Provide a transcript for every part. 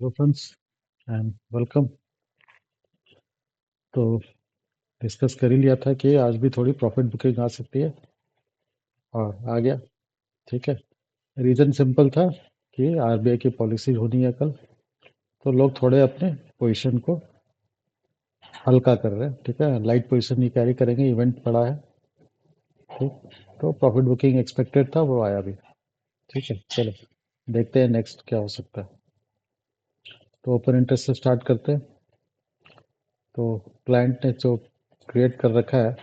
Hello friends and welcome. तो discuss कर ही लिया था कि आज भी थोड़ी प्रॉफिट बुकिंग आ सकती है और आ गया। ठीक है। रीज़न सिंपल था कि आरबीआई की पॉलिसी होनी है कल, तो लोग थोड़े अपने पोजीशन को हल्का कर रहे हैं। ठीक है, लाइट पोजीशन ही कैरी करेंगे, इवेंट पड़ा है। ठीक, तो प्रॉफिट बुकिंग एक्सपेक्टेड था, वो आया भी। ठीक है, चलो देखते हैं नेक्स्ट क्या हो सकता है। तो ओपन इंटरेस्ट से स्टार्ट करते हैं। तो क्लाइंट ने जो क्रिएट कर रखा है,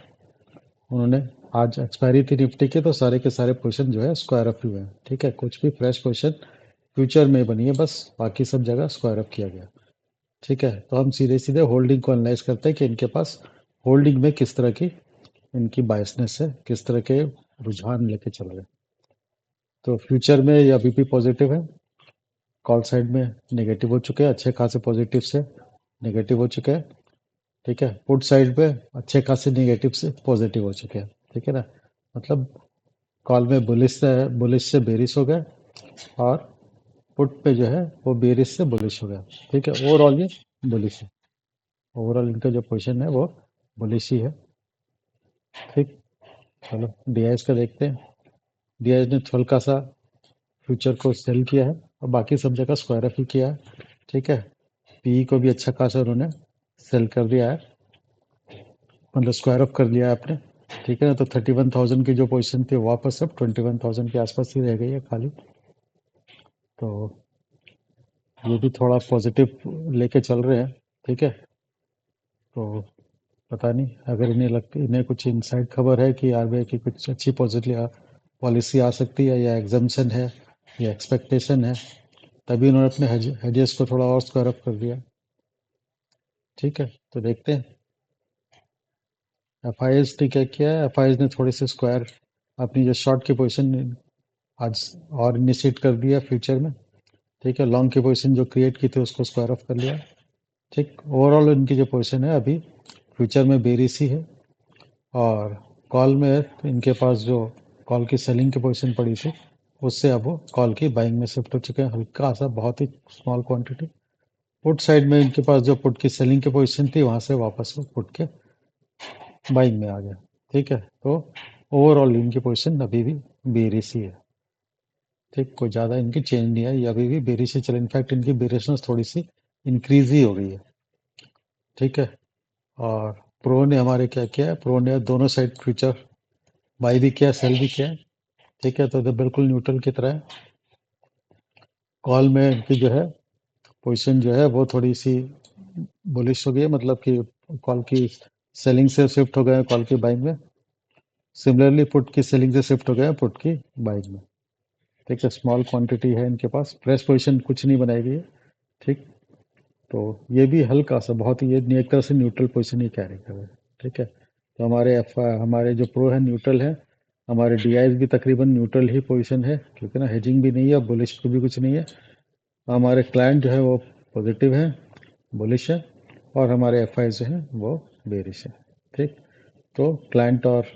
उन्होंने आज एक्सपायरी थी निफ्टी की, तो सारे के सारे पोजीशन जो है स्क्वायर अप हुए हैं। ठीक है, कुछ भी फ्रेश पोजीशन फ्यूचर में बनी है, बस बाकी सब जगह स्क्वायर अप किया गया। ठीक है, तो हम सीधे सीधे होल्डिंग को एनालाइज करते हैं कि इनके पास होल्डिंग में किस तरह की इनकी बायसनेस है, किस तरह के रुझान लेके चल रहे हैं। तो फ्यूचर में ये अभी भी पॉजिटिव है, कॉल साइड में नेगेटिव हो चुके हैं, अच्छे खासे पॉजिटिव से नेगेटिव हो चुके हैं। ठीक है, पुट साइड पे अच्छे खासे नेगेटिव से पॉजिटिव हो चुके हैं। ठीक है ना, मतलब कॉल में बुलिश से बेरिश हो गए, और पुट पे जो है वो बेरिश से बुलिश हो गया। ठीक है, ओवरऑल ये बुलिश है। ओवरऑल इनका जो पोजीशन है वो बुलिश ही है। ठीक, चलो डीआईएस का देखते हैं। डीआईएस ने हल्का सा फ्यूचर को सेल किया है, और बाकी सब जगह स्क्वायर अप ही किया है। ठीक है, पीई को भी अच्छा खासा उन्होंने सेल कर दिया है, मतलब स्क्वायर अप कर लिया है आपने। ठीक है ना, तो 31,000 की जो पोजीशन थी वापस अब 21,000 के आसपास ही रह गई है खाली। तो ये भी थोड़ा पॉजिटिव लेके चल रहे हैं। ठीक है, तो पता नहीं, अगर इन्हें लगती, इन्हें कुछ इनसाइड खबर है कि आरबीआई की कुछ अच्छी पॉजिटिव पॉलिसी आ सकती है, या एग्जाम्शन है, या एक्सपेक्टेशन है, तभी उन्होंने अपने हेजेस को थोड़ा और स्क्वायर अप कर दिया। ठीक है, तो देखते हैं। एफ आई एस ने क्या किया है, एफ आई एस ने थोड़ी सी स्क्वायर अपनी जो शॉर्ट की पोजिशन आज और इनिशिएट कर दिया फ्यूचर में। ठीक है, लॉन्ग की पोजीशन जो क्रिएट की थी उसको स्क्वायर ऑफ कर लिया। ठीक, ओवरऑल इनकी जो पोजीशन है अभी फ्यूचर में बेरिश ही है, और कॉल में इनके पास जो कॉल की सेलिंग की पोजीशन पड़ी थी, उससे अब वो कॉल की बाइंग में शिफ्ट हो चुके हैं, हल्का सा, बहुत ही स्मॉल क्वांटिटी। पुट साइड में इनके पास जो पुट की सेलिंग की पोजीशन थी, वहाँ से वापस वो पुट के बाइंग में आ गया। ठीक है, तो ओवरऑल इनकी पोजीशन अभी भी बेरिश ही है। ठीक, कोई ज़्यादा इनकी चेंज नहीं है, ये अभी भी बेरिश ही चले, इनफैक्ट इनकी बेरिशनेस थोड़ी सी इंक्रीज ही हो गई है। ठीक है, और प्रो ने हमारे क्या किया है, प्रो ने दोनों साइड फ्यूचर बाई भी किया, सेल भी किया है। ठीक है, तो ये बिल्कुल न्यूट्रल की तरह है। कॉल में इनकी जो है पोजीशन जो है वो थोड़ी सी बुलिश हो गई है, मतलब कि कॉल की सेलिंग से शिफ्ट हो गए हैं कॉल की बाइंग में। सिमिलरली पुट की सेलिंग से शिफ्ट हो गए हैं पुट की बाइंग में। ठीक है, स्मॉल क्वांटिटी है इनके पास, फ्रेश पोजीशन कुछ नहीं बनाई गई है। ठीक, तो ये भी हल्का सा, बहुत ही, ये एक तरह से न्यूट्रल पोजीशन ही कैरी कर रहे हैं। ठीक है, तो हमारे जो प्रो है न्यूट्रल है, हमारे डीआईएस भी तकरीबन न्यूट्रल ही पोजीशन है, क्योंकि ना हेजिंग भी नहीं है, बुलिश भी कुछ नहीं है। हमारे क्लाइंट जो है वो पॉजिटिव है, बुलिश है, और हमारे एफआई जो है वो बेरिश है। ठीक, तो क्लाइंट और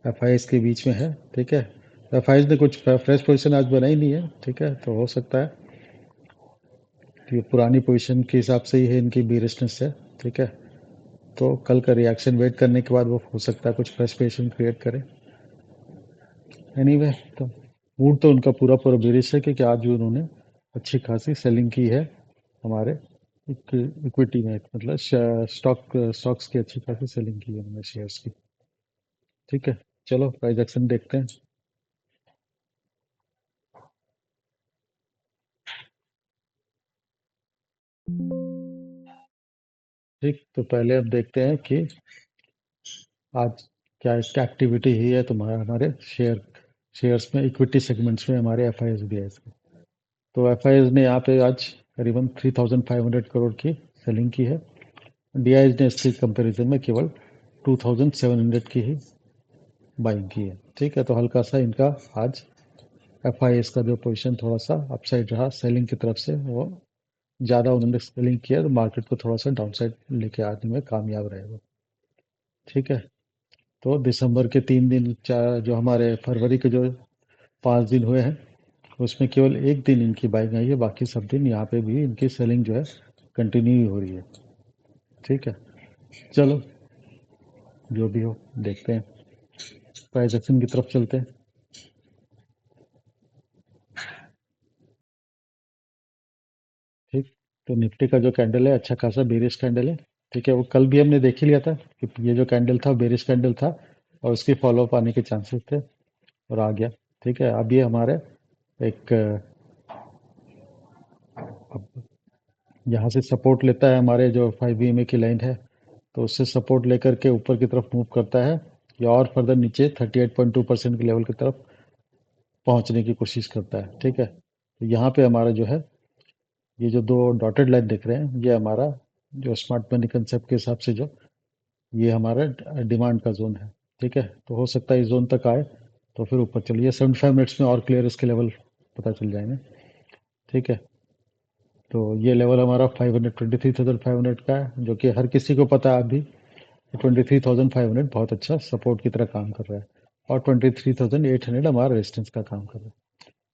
एफआई के बीच में है। ठीक है, एफआई ने कुछ फ्रेश पोजीशन आज बनाई नहीं है। ठीक है, तो हो सकता है कि पुरानी पोजीशन के हिसाब से ही है इनकी बेरिशनेस है। ठीक है, तो कल का रिएक्शन वेट करने के बाद वो हो सकता है कुछ फ्रस्ट्रेशन क्रिएट करे। एनीवे, तो मूड तो उनका पूरा पूरा बेरिश है, क्योंकि आज भी उन्होंने अच्छी खासी सेलिंग की है हमारे इक्विटी में, मतलब स्टॉक्स की अच्छी खासी सेलिंग की है उन्होंने, शेयर्स की। ठीक है, चलो प्राइस एक्शन देखते हैं। ठीक, तो पहले अब देखते हैं कि आज क्या इसका एक्टिविटी ही है तुम्हारे हमारे शेयर्स में, इक्विटी सेगमेंट्स में, हमारे F I S B I के। तो एफ आई एस ने यहाँ पे आज करीबन 3,500 करोड़ की सेलिंग की है। डी आई एस ने इसके कंपेरिजन में केवल 2,700 की ही बाइंग की है। ठीक है, तो हल्का सा इनका आज एफ आई एस का जो पोजीशन थोड़ा सा अपसाइड रहा सेलिंग की तरफ से, वो ज़्यादा उन्होंने सेलिंग किया, तो मार्केट को थोड़ा सा डाउन साइड लेके आने में कामयाब रहे वो। ठीक है, तो दिसंबर के 3 दिन, चार जो हमारे फरवरी के जो 5 दिन हुए हैं, उसमें केवल एक दिन इनकी बाइंग आई है, बाकी सब दिन यहाँ पे भी इनकी सेलिंग जो है कंटिन्यू ही हो रही है। ठीक है, चलो जो भी हो देखते हैं, प्राइस एक्शन की तरफ चलते हैं। ठीक, तो निफ्टी का जो कैंडल है अच्छा खासा बेरिश कैंडल है। ठीक है, वो कल भी हमने देख ही लिया था कि ये जो कैंडल था बेरिश कैंडल था और उसकी फॉलो अप आने के चांसेस थे और आ गया। ठीक है, अब ये हमारे एक अब यहाँ से सपोर्ट लेता है, हमारे जो 5 EMA की लाइन है, तो उससे सपोर्ट लेकर के ऊपर की तरफ मूव करता है या और फर्दर नीचे 38.2% के लेवल की तरफ पहुंचने की कोशिश करता है। ठीक है, तो यहाँ पे हमारा जो है ये जो दो डॉटेड लाइन दिख रहे हैं, ये हमारा जो स्मार्ट मनी कंसेप्ट के हिसाब से जो ये हमारा डिमांड का जोन है। ठीक है, तो हो सकता है इस जोन तक आए तो फिर ऊपर चलिए 75 मिनट्स में और क्लियर इसके लेवल पता चल जाएंगे। ठीक है, तो ये लेवल हमारा 23,500 का है, जो कि हर किसी को पता है अभी 23,500 बहुत अच्छा सपोर्ट की तरह काम कर रहा है और 23,800 हमारा रेजिस्टेंस का काम कर रहा है।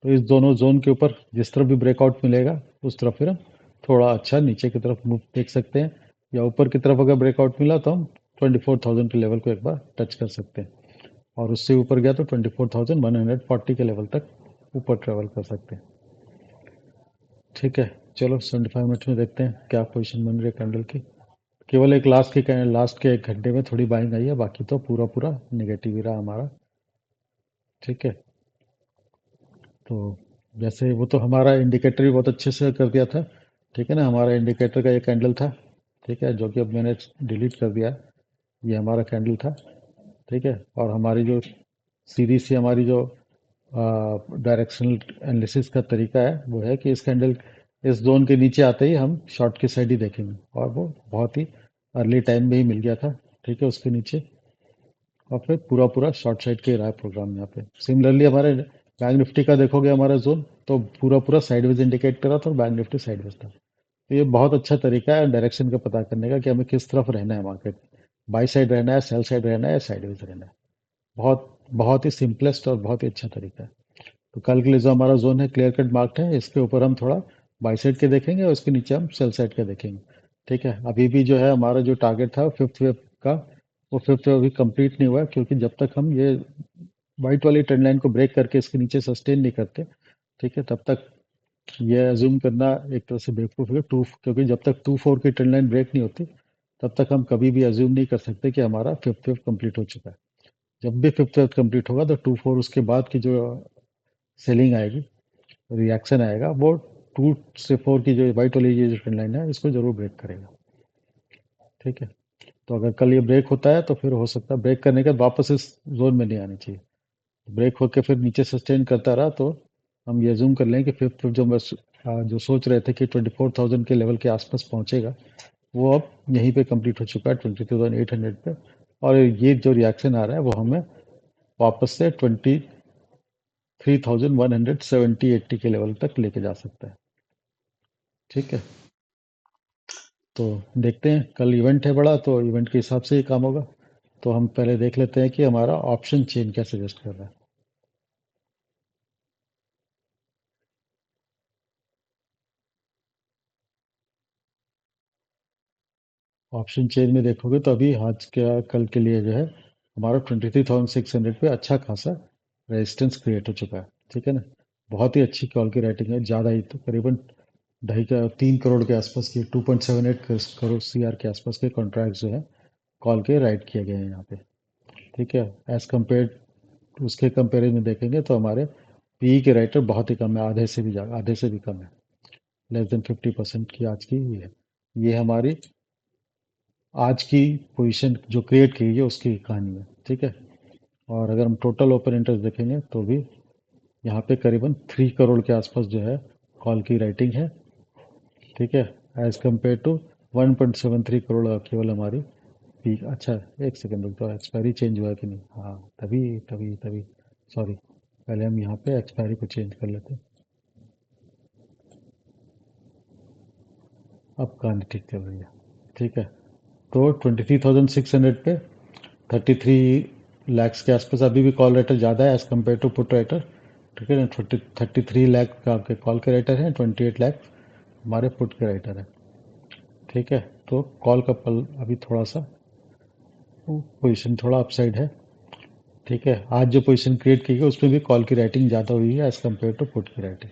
तो इस दोनों जोन के ऊपर जिस तरफ भी ब्रेकआउट मिलेगा उस तरफ फिर हम थोड़ा अच्छा नीचे की तरफ मूव देख सकते हैं, या ऊपर की तरफ अगर ब्रेकआउट मिला तो हम 24,000 के लेवल को एक बार टच कर सकते हैं, और उससे ऊपर गया तो 24,140 के लेवल तक ऊपर ट्रेवल कर सकते हैं। ठीक है, चलो 75 मिनट्स में देखते हैं क्या पोजीशन बन रही है कैंडल की। केवल एक लास्ट के 1 घंटे में थोड़ी बाइंग आई है, बाकी तो पूरा पूरा निगेटिव ही रहा हमारा। ठीक है, तो जैसे वो तो हमारा इंडिकेटर भी बहुत अच्छे से कर दिया था। ठीक है ना, हमारा इंडिकेटर का ये कैंडल था। ठीक है, जो कि अब मैंने डिलीट कर दिया। ये हमारा कैंडल था। ठीक है, और हमारी जो सीधी सी हमारी जो डायरेक्शनल एनालिसिस का तरीका है वो है कि इस कैंडल इस जोन के नीचे आते ही हम शॉर्ट की साइड ही देखेंगे, और वो बहुत ही अर्ली टाइम में ही मिल गया था। ठीक है, उसके नीचे और फिर पूरा पूरा शॉर्ट साइड के रहा है प्रोग्राम यहाँ पे। सिमिलरली हमारे बैंक निफ्टी का देखोगे हमारा जोन तो पूरा पूरा साइडवेज इंडिकेट कर रहा था और बैंक निफ्टी साइडवेज था। तो ये बहुत अच्छा तरीका है डायरेक्शन का पता करने का कि हमें किस तरफ रहना है मार्केट, बाई साइड रहना है, सेल साइड रहना है या साइडवेज रहना है। बहुत बहुत ही सिंपलेस्ट और बहुत ही अच्छा तरीका है। तो कल के लिए जो हमारा जोन है क्लियर कट मार्क्ड है, इसके ऊपर हम थोड़ा बाई साइड के देखेंगे और इसके नीचे हम सेल साइड के देखेंगे। ठीक है, अभी भी जो है हमारा जो टारगेट था फिफ्थ वेव का, वो फिफ्थ वेव अभी कंप्लीट नहीं हुआ है, क्योंकि जब तक हम ये वाइट वाली ट्रेंड लाइन को ब्रेक करके इसके नीचे सस्टेन नहीं करते, ठीक है, तब तक ये अज्यूम करना एक तरह से बेवकूफ़ है। क्योंकि जब तक 2-4 की ट्रेंड लाइन ब्रेक नहीं होती तब तक हम कभी भी अज्यूम नहीं कर सकते कि हमारा फिफ्थ वेव कंप्लीट हो चुका है। जब भी फिफ्थ वेव कंप्लीट होगा तो 2-4 उसके बाद की जो सेलिंग आएगी, रिएक्शन आएगा, वो 2 से 4 की जो वाइट वाली ये जो ट्रेंड लाइन है इसको जरूर ब्रेक करेगा। ठीक है, तो अगर कल ये ब्रेक होता है तो फिर हो सकता है ब्रेक करने के बाद वापस इस जोन में नहीं आनी चाहिए। ब्रेक होकर फिर नीचे सस्टेन करता रहा तो हम ये जूम कर लें कि फिफ्थ जो जो सोच रहे थे कि 24,000 के लेवल के आसपास पहुंचेगा, वो अब यहीं पे कंप्लीट हो चुका है 22,800 पे। और ये जो रिएक्शन आ रहा है वो हमें वापस से 23,170-80 के लेवल तक लेके जा सकता है। ठीक है, तो देखते हैं, कल इवेंट है बड़ा तो इवेंट के हिसाब से ही काम होगा। तो हम पहले देख लेते हैं कि हमारा ऑप्शन चेन क्या सजेस्ट कर रहा है। ऑप्शन चेन में देखोगे तो अभी आज के कल के लिए जो है हमारा 23,600 पे अच्छा खासा रेजिस्टेंस क्रिएट हो चुका है। ठीक है ना, बहुत ही अच्छी कॉल की राइटिंग है, ज़्यादा ही तो करीबन 3 करोड़ के आसपास की 2.78 करोड़ CR के आसपास के कॉन्ट्रैक्ट जो है कॉल के राइट किए गए हैं यहाँ पे। ठीक है, एज कम्पेयर उसके कंपेरिजन में देखेंगे तो हमारे पी के राइटर बहुत ही कम है, आधे से भी कम है। लेस देन 50% की आज की ये है। ये हमारी आज की पोजीशन जो क्रिएट की है उसकी कहानी है। ठीक है, और अगर हम टोटल ओपन इंटरेस्ट देखेंगे तो भी यहाँ पे करीबन 3 करोड़ के आसपास जो है कॉल की राइटिंग है। ठीक है, एज कम्पेयर टू 1.73 करोड़ केवल हमारी पीक। अच्छा, एक सेकंड रुक जाओ, एक्सपायरी चेंज हुआ है कि नहीं। हाँ, तभी तभी तभी सॉरी, पहले हम यहाँ पे एक्सपायरी को चेंज कर लेते हैं। अब कहानी ठीक चल रही है। ठीक है, तो 23,600 पे 33 लैक्स के आसपास अभी भी कॉल राइटर ज़्यादा है as compare to put writer. ठीक है ना, 33 लाख का आपके कॉल के राइटर हैं, 28 लाख हमारे पुट के राइटर हैं। ठीक है, तो कॉल का पल अभी थोड़ा सा पोजीशन थोड़ा अपसाइड है। ठीक है, आज जो पोजीशन क्रिएट की गई उसमें भी कॉल की राइटिंग ज़्यादा हुई है एज कम्पेयर टू पुट की राइटिंग।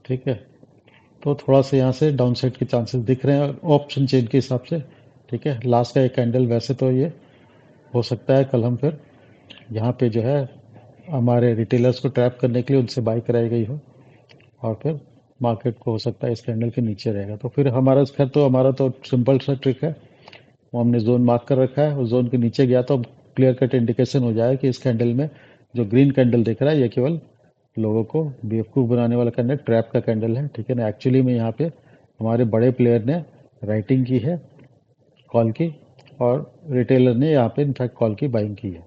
ठीक है, तो थोड़ा सा यहाँ से डाउन साइड के चांसेस दिख रहे हैं ऑप्शन चेन के हिसाब से। ठीक है, लास्ट का एक कैंडल वैसे तो ये हो सकता है कल हम फिर यहाँ पे जो है हमारे रिटेलर्स को ट्रैप करने के लिए उनसे बाई कराई गई हो, और फिर मार्केट को हो सकता है इस कैंडल के नीचे रहेगा। तो फिर हमारा खैर तो हमारा तो सिंपल सा ट्रिक है, वो हमने जोन मार्क कर रखा है, उस जोन के नीचे गया तो क्लियर कट इंडिकेशन हो जाए कि इस कैंडल में जो ग्रीन कैंडल दिख रहा है ये केवल लोगों को बेवकूफ़ बनाने वाला कैंडल, ट्रैप का कैंडल है। ठीक है ना, एक्चुअली में यहाँ पे हमारे बड़े प्लेयर ने राइटिंग की है कॉल की, और रिटेलर ने यहाँ पे इनफैक्ट कॉल की बाइंग की है।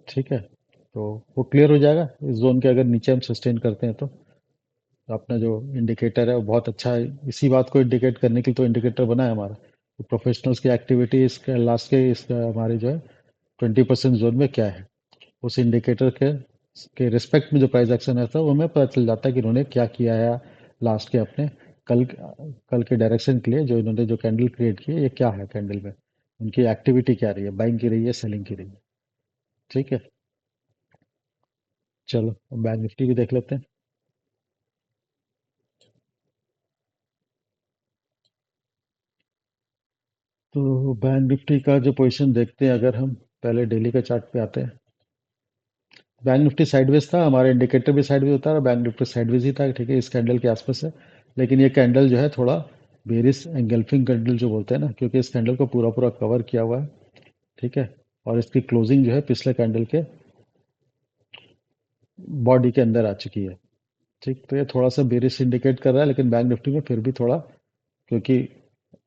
ठीक है, तो वो क्लियर हो जाएगा इस जोन के अगर नीचे हम सस्टेन करते हैं तो। अपना जो इंडिकेटर है वो बहुत अच्छा है, इसी बात को इंडिकेट करने के लिए तो इंडिकेटर बना है हमारा। तो प्रोफेशनल्स की एक्टिविटी इसका लास्ट के इसका हमारे जो है 20% जोन में क्या है, उस इंडिकेटर के रिस्पेक्ट में जो प्राइस एक्शन है था वो हमें पता चल जाता है कि इन्होंने क्या किया है लास्ट के अपने कल कल के डायरेक्शन के लिए। जो इन्होंने जो कैंडल क्रिएट की है ये क्या है, कैंडल में उनकी एक्टिविटी क्या रही है, बाइंग की रही है, सेलिंग की रही है। ठीक है, चलो बैंक निफ्टी भी देख लेते हैं। तो बैंक निफ्टी का जो पोजीशन देखते हैं, अगर हम पहले डेली का चार्ट पे आते हैं, बैंक निफ्टी साइडवेज था, हमारा इंडिकेटर भी साइडवेज होता है और बैंक निफ्टी साइडवेज ही था। ठीक है, इस कैंडल के आसपास है, लेकिन ये कैंडल जो है थोड़ा बेरिश एंगल्फिंग कैंडल जो बोलते हैं ना, क्योंकि इस कैंडल को पूरा पूरा कवर किया हुआ है। ठीक है, और इसकी क्लोजिंग जो है पिछले कैंडल के बॉडी के अंदर आ चुकी है। ठीक, तो ये थोड़ा सा बेरिश इंडिकेट कर रहा है, लेकिन बैंक निफ्टी में फिर भी थोड़ा, क्योंकि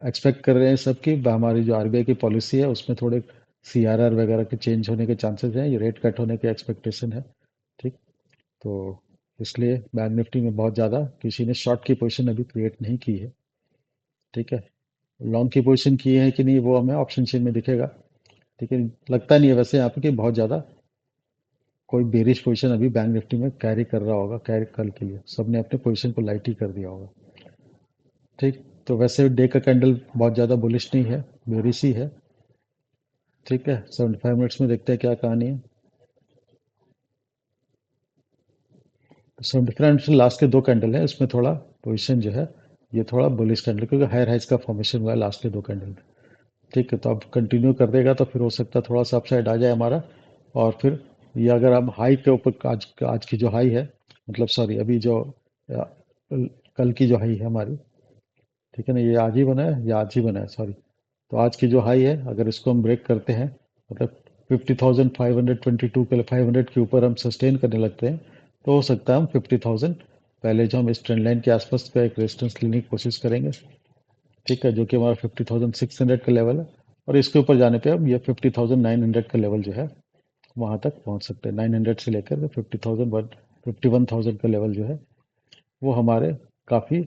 एक्सपेक्ट कर रहे हैं सब कि हमारी जो आरबीआई की पॉलिसी है उसमें थोड़े सीआरआर वगैरह के चेंज होने के चांसेस हैं, ये रेट कट होने के एक्सपेक्टेशन है। ठीक, तो इसलिए बैंक निफ्टी में बहुत ज़्यादा किसी ने शॉर्ट की पोजीशन अभी क्रिएट नहीं की है। ठीक है, लॉन्ग की पोजीशन की है कि नहीं वो हमें ऑप्शन चेन में दिखेगा। लेकिन लगता नहीं है वैसे यहाँ पे कि बहुत ज़्यादा कोई बेरिश पोजीशन अभी बैंक निफ्टी में कैरी कर रहा होगा, कैरी कल के लिए सबने अपने पोजीशन को लाइट ही कर दिया होगा। ठीक, तो वैसे डे का कैंडल बहुत ज़्यादा बुलिश नहीं है, बेरिश ही है। ठीक है, 75 मिनट्स में देखते हैं क्या कहानी है। तो 75 मिनट्स लास्ट के दो कैंडल है, इसमें थोड़ा पोजीशन जो है ये थोड़ा बुलिश कैंडल, क्योंकि हायर हाइज का फॉर्मेशन हुआ है लास्ट के दो कैंडल में। ठीक है, तो अब कंटिन्यू कर देगा तो फिर हो सकता है थोड़ा सा अपसाइड आ जाए हमारा। और फिर ये अगर हम हाई के ऊपर आज आज की जो हाई है, मतलब सॉरी अभी जो कल की जो हाई है हमारी, ठीक है ना, ये आज ही बना है, ये आज ही बना है सॉरी। तो आज की जो हाई है अगर इसको हम ब्रेक करते हैं, मतलब 50,522 के लिए 500 के ऊपर हम सस्टेन करने लगते हैं, तो हो सकता है हम 50,000 पहले जो हम इस ट्रेंड लाइन के आसपास का एक रेजिस्टेंस लेने की कोशिश करेंगे। ठीक है, जो कि हमारा 50,600 का लेवल है, और इसके ऊपर जाने पे हम ये 50,900 का लेवल जो है वहां तक पहुंच सकते हैं। 900 से लेकर 51,000 का लेवल जो है वो हमारे काफी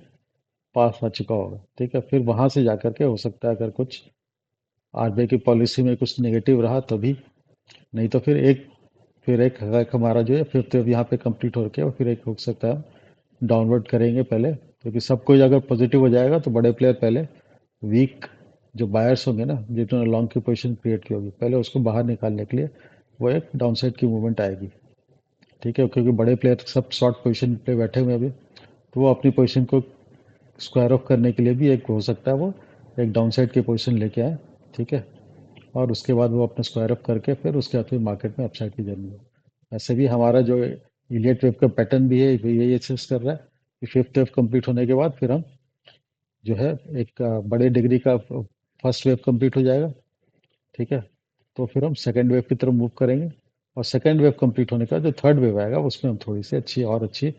पास आ चुका होगा। ठीक है, फिर वहां से जाकर के हो सकता है अगर कुछ आरबीआई की पॉलिसी में कुछ नेगेटिव रहा तभी, नहीं तो फिर एक हक हमारा जो है फिफ्थ वेव यहाँ पे कंप्लीट हो रखे और फिर एक हो सकता है डाउनवर्ड करेंगे पहले, क्योंकि सब कुछ अगर पॉजिटिव हो जाएगा तो बड़े प्लेयर पहले वीक जो बायर्स होंगे ना, जिन्होंने लॉन्ग की पोजीशन क्रिएट की होगी, पहले उसको बाहर निकालने के लिए वो एक डाउन साइड की मूवमेंट आएगी। ठीक है, क्योंकि बड़े प्लेयर सब शॉर्ट पोजीशन पे बैठे हुए हैं अभी, तो वो अपनी पोजीशन को स्क्वायर ऑफ करने के लिए भी एक हो सकता है वो एक डाउन साइड की पोजीशन लेके आए। ठीक है, और उसके बाद वो अपना स्क्वायर अप करके फिर उसके बाद फिर मार्केट में अपसाइड की जर्नी हो। ऐसे भी हमारा जो इलियट वेव का पैटर्न भी है यही एक्सेस कर रहा है कि फिफ्थ वेव कंप्लीट होने के बाद फिर हम जो है एक बड़े डिग्री का फर्स्ट वेव कंप्लीट हो जाएगा। ठीक है, तो फिर हम सेकेंड वेव की तरफ मूव करेंगे, और सेकेंड वेव कंप्लीट होने का जो थर्ड वेव आएगा उसमें हम थोड़ी सी अच्छी और अच्छी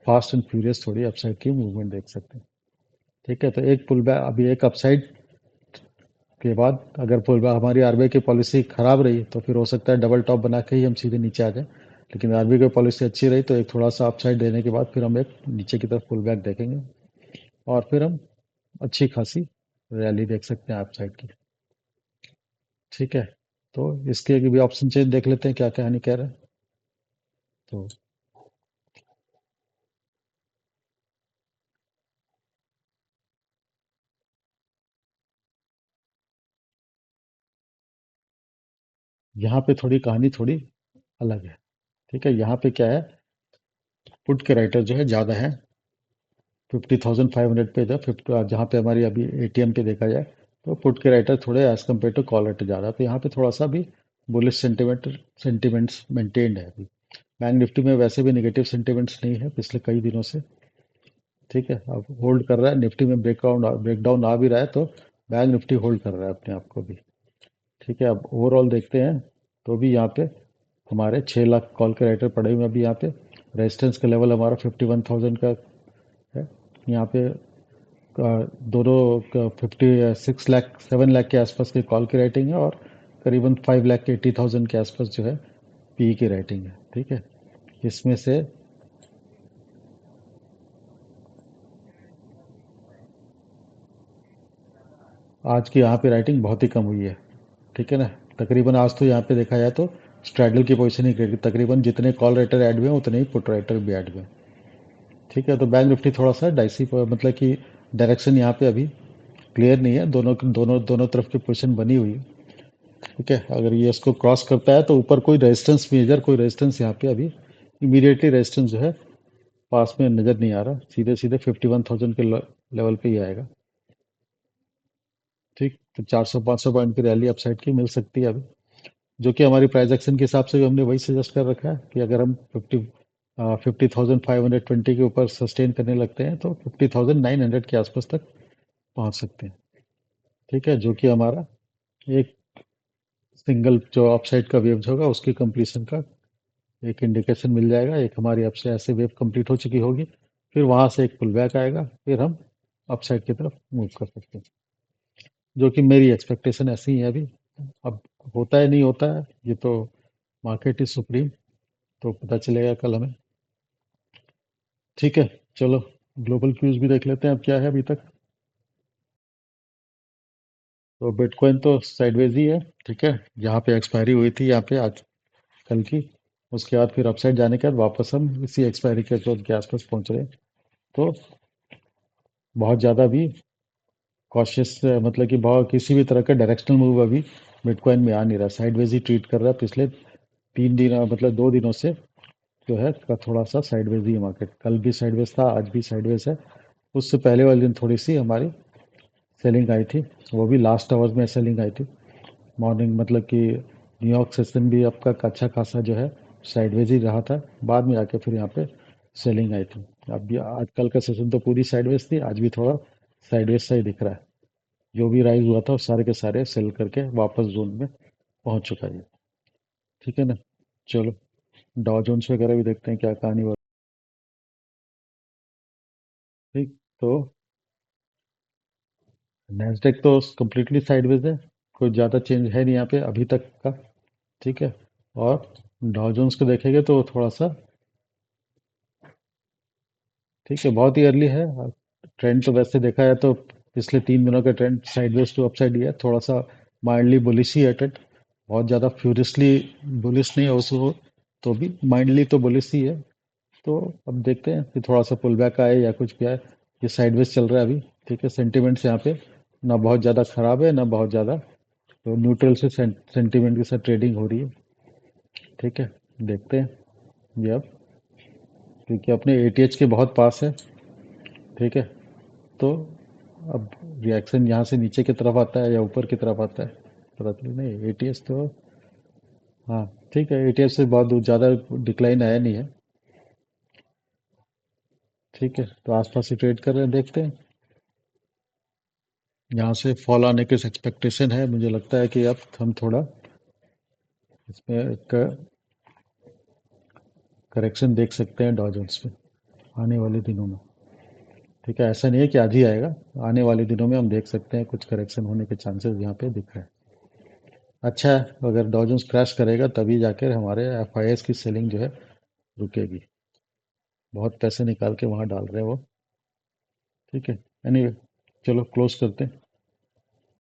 फास्ट एंड फ्यूरियस थोड़ी अपसाइड की मूवमेंट देख सकते हैं। ठीक है, तो एक पुल बैक अभी एक अपसाइड के बाद अगर हमारी आरबीआई की पॉलिसी खराब रही तो फिर हो सकता है डबल टॉप बना के ही हम सीधे नीचे आ जाएं। लेकिन आरबीआई की पॉलिसी अच्छी रही तो एक थोड़ा सा अपसाइड देने के बाद फिर हम एक नीचे की तरफ पुल बैक देखेंगे, और फिर हम अच्छी खासी रैली देख सकते हैं अपसाइड की। ठीक है, तो इसके भी ऑप्शन चेंज देख लेते हैं क्या कहानी कह रहे हैं। तो यहाँ पे थोड़ी कहानी थोड़ी अलग है। ठीक है, यहाँ पे क्या है, पुट के राइटर जो है ज़्यादा है, 50,500 पे था। फिफ्टी जहाँ पे हमारी अभी एटीएम पे देखा जाए तो पुट के राइटर थोड़े as compare to call writer ज़्यादा, तो यहाँ पे थोड़ा सा भी बुलिश सेंटिमेंट्स मेंटेन्ड है अभी। बैंक निफ्टी में वैसे भी नेगेटिव सेंटिमेंट्स नहीं है पिछले कई दिनों से। ठीक है, अब होल्ड कर रहा है, निफ्टी में ब्रेकडाउन आ भी रहा है तो बैंक निफ्टी होल्ड कर रहा है अपने आप को भी। ठीक है, अब ओवरऑल देखते हैं तो भी यहाँ पे हमारे 6 लाख कॉल के राइटर पड़े हुए हैं अभी यहाँ पे। रेजिस्टेंस का लेवल हमारा 51,000 का है यहाँ पे। दोनों 56 लाख 7 लाख के आसपास की कॉल की राइटिंग है, और करीबन 5,80,000 के आसपास जो है पी की राइटिंग है। ठीक है, इसमें से आज की यहाँ पे राइटिंग बहुत ही कम हुई है। ठीक है ना, तकरीबन आज तो यहाँ पे देखा जाए तो स्ट्रैडल की पोजीशन ही क्रिएट, तकरीबन जितने कॉल राइटर ऐड हुए हैं उतने ही पुट राइटर भी ऐड हुए हैं। ठीक है, तो बैंक निफ्टी थोड़ा सा डाइसी मतलब कि डायरेक्शन यहाँ पे अभी क्लियर नहीं है, दोनों दोनों दोनों तरफ की पोजीशन बनी हुई है। ठीक है, अगर ये इसको क्रॉस करता है तो ऊपर कोई रेजिस्टेंस, मेजर कोई रेजिस्टेंस यहाँ पे अभी इमीडिएटली रेजिस्टेंस जो है पास में नजर नहीं आ रहा, सीधे सीधे 51,000 के लेवल पे ही आएगा। ठीक, तो 400-500 पॉइंट की रैली अपसाइड की मिल सकती है अभी, जो कि हमारी प्राइस एक्शन के हिसाब से भी हमने वही सजेस्ट कर रखा है कि अगर हम 50,520 के ऊपर सस्टेन करने लगते हैं तो 50,900 के आसपास तक पहुंच सकते हैं। ठीक है, जो कि हमारा एक सिंगल जो अपसाइड का वेव होगा उसकी कंप्लीशन का एक इंडिकेशन मिल जाएगा। एक हमारी अपसे ऐसे वेव कंप्लीट हो चुकी होगी, फिर वहां से एक पुल बैक आएगा, फिर हम अपसाइड की तरफ मूव कर सकते हैं, जो कि मेरी एक्सपेक्टेशन ऐसी ही है अभी। अब होता है नहीं होता है ये तो, मार्केट इज सुप्रीम, तो पता चलेगा कल हमें। ठीक है, चलो ग्लोबल क्यूज भी देख लेते हैं अब क्या है अभी तक। तो बिटकॉइन तो साइडवेज ही है। ठीक है, यहाँ पे एक्सपायरी हुई थी यहाँ पे आज कल की, उसके बाद फिर अपसाइड जाने के बाद वापस हम इसी एक्सपायरी के जोन के आसपास पहुंच रहे हैं। तो बहुत ज़्यादा भी कॉशियस, मतलब कि बहुत किसी भी तरह का डायरेक्शनल मूव अभी बिटकॉइन में आ नहीं रहा, साइडवेज ही ट्रीट कर रहा है पिछले 3 दिन, मतलब 2 दिनों से जो है का थोड़ा सा साइडवेज ही मार्केट, कल भी साइडवेज था, आज भी साइडवेज है। उससे पहले वाले दिन थोड़ी सी हमारी सेलिंग आई थी, वो भी लास्ट आवर्स में सेलिंग आई थी मॉर्निंग, मतलब कि न्यूयॉर्क सेशन भी आपका अच्छा खासा जो है साइडवेज ही रहा था, बाद में आके फिर यहाँ पे सेलिंग आई थी। अब भी आज कल का सेशन तो पूरी साइडवेज थी, आज भी थोड़ा साइडवेज सा ही दिख रहा है। जो भी राइज हुआ था वो सारे के सारे सेल करके वापस जोन में पहुंच चुका है। ठीक है ना, चलो डॉ जोन्स वगैरह भी देखते हैं क्या कहानी हुआ। ठीक, तो नैस्डैक तो कम्प्लीटली साइडवेज है, कोई ज़्यादा चेंज है नहीं यहाँ पे अभी तक का। ठीक है, और डॉ जोन्स को देखेंगे तो थोड़ा सा, ठीक है, बहुत ही अर्ली है। ट्रेंड तो वैसे देखा है तो पिछले 3 दिनों का ट्रेंड साइडवेज टू अपसाइड ही है, थोड़ा सा माइंडली बुलिश ही है ट्रेंड, बहुत ज़्यादा फ्यूरियसली बुलिश नहीं है उसको, तो भी माइंडली तो बुलिश ही है। तो अब देखते हैं कि थोड़ा सा पुल बैक आए या कुछ भी आए, ये साइडवेज चल रहा है अभी। ठीक है, सेंटिमेंट्स यहाँ पे ना बहुत ज़्यादा खराब है ना बहुत ज़्यादा, तो न्यूट्रल से सेंटिमेंट के साथ ट्रेडिंग हो रही है। ठीक है, देखते हैं ये अब, क्योंकि अपने एटीएच के बहुत पास है। ठीक है, तो अब रिएक्शन यहाँ से नीचे की तरफ आता है या ऊपर की तरफ आता है पता तो नहीं, एटीएस तो, हाँ ठीक है, एटीएस से बहुत ज़्यादा डिक्लाइन आया नहीं है। ठीक है, तो आसपास ही ट्रेड कर रहे हैं, देखते हैं यहाँ से फॉल आने की एक्सपेक्टेशन है। मुझे लगता है कि अब हम थोड़ा इसमें एक करेक्शन देख सकते हैं डॉ जोन्स में आने वाले दिनों में। ठीक है, ऐसा नहीं है कि आज ही आएगा, आने वाले दिनों में हम देख सकते हैं कुछ करेक्शन होने के चांसेस यहाँ पे दिख रहे हैं। अच्छा है, अगर डॉ जोन्स क्रैश करेगा तभी जाकर हमारे एफआईएस की सेलिंग जो है रुकेगी, बहुत पैसे निकाल के वहाँ डाल रहे हैं वो। ठीक है, एनीवे, चलो क्लोज करते हैं।